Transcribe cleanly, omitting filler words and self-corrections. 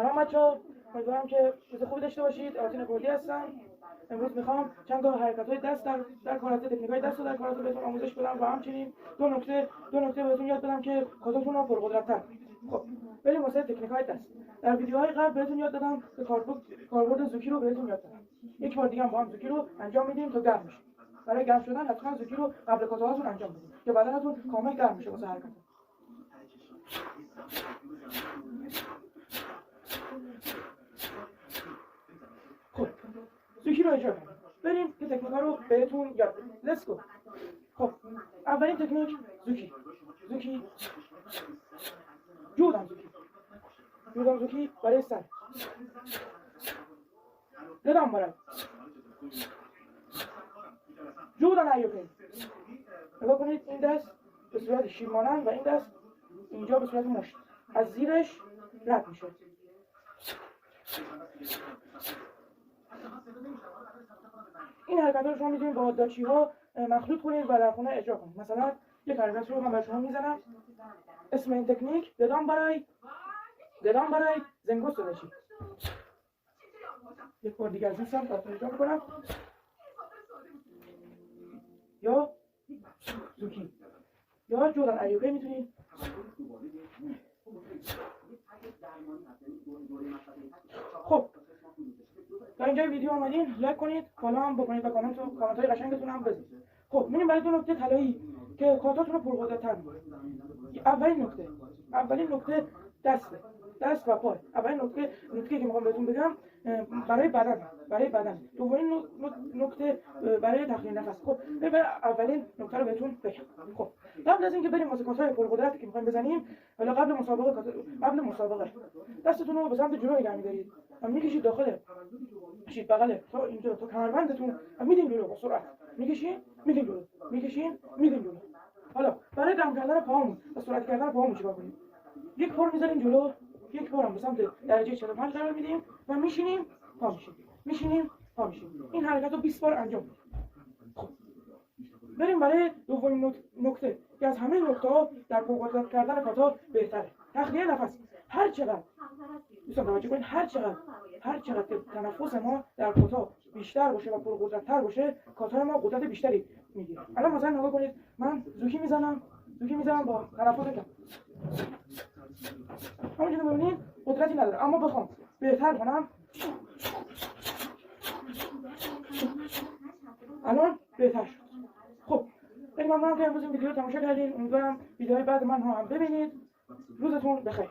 سلام بچه‌ها، امیدوارم که روز خوبی داشته باشید. آرتین کردی هستم. امروز میخوام چند تا حرکت‌های دست در کارات، تکنیک‌های دست در کارات بهتون آموزش بدم و همچنین دو نکته بهتون یاد بدم که کاتاتون رو پرقدرت‌تر کنید. خب بریم واسه تکنیک‌های دست. در ویدیوهای قبل بهتون یاد دادم که کاربرد زوکی رو بهتون یاد دادم. یک بار دیگه هم با هم زوکی رو انجام میدیم تا گرم بشه. برای گرم شدن حتما زوکی رو قبل کاتاتون انجام بدید که بدنتون کامل گرم بشه واسه حرکت. خب زوکی رو اجرا کنیم. بریم که تکنیک‌ها رو بهتون یاد بدیم. لیتس گو. خب اولین تکنیک زوکی جودان زوکی برای سر ندام برای جودان ایوکه. نگاه کنید این دست به صورت شیر مانند و این دست اینجا به صورت مشت از زیرش رد میشه. این حرکت رو شما میتونید با داچی ها مخلوط کنید و در خونه اجرا کنید. مثلا یک حرکت رو من برای شما میزنم. اسم این تکنیک ددان برای زنگوستو داشی. یک بار دیگه از این سمت اجرا میکنم. یا زوکی یا جودان ایوکه میتونید. خب تا اینجا ویدیو آمدین لایک کنید، فالو هم بکنید و کامنت های قشنگتون هم بذارید. خب میریم برای دو نکته طلایی که کاتاتون رو پرقدرت‌تر می‌کنه. اولین نکته دست و پای. اولین نکته که میخوام بهتون بگم برای بدن. دومین نکته برای تخلیه نفس. خب اولین نکته رو بهتون بگم. خب قبل از اینکه بریم واسه کات‌های پرقدرت که می‌خوایم بزنیم، حالا قبل مسابقه دستتون رو به سمت جلو نگه می‌دارید و می‌کشید داخل بغل تا اینجا تا کمربندتون و میدین جلو با سرعت. میکشین جلو. حالا برای دم کردن پاهمون و سرعت کردن پاهمون چیکار کنیم؟ یک بار میذاریم جلو، یک بار هم به سمت درجه 45 قرار میدیم و میشینیم پا میشیم. این حرکت رو 20 بار انجام میدیم. خب بریم برای دومین نکته که از همه نکته‌ها در پرقدرت کردن کاتا بهتره. تخلیه نفس. هر چقدر توجه کنید، هر چقدر که تنفس ما در کاتا بیشتر باشه و پرقدرت‌تر باشه، کاتا ما قدرت بیشتری میگیره. الان مثلا نگاه کنید، من زوکی میزنم با تنفس کم. همونجوری می‌بینید قدرتی نداره، اما بخوام بهتر کنم الان بهتر شد. خب خیلی ممنونم که امروز این ویدیو رو تماشا کردین. امیدوارم ویدیوهای بعد من هم ببینید. روزتون بخیر.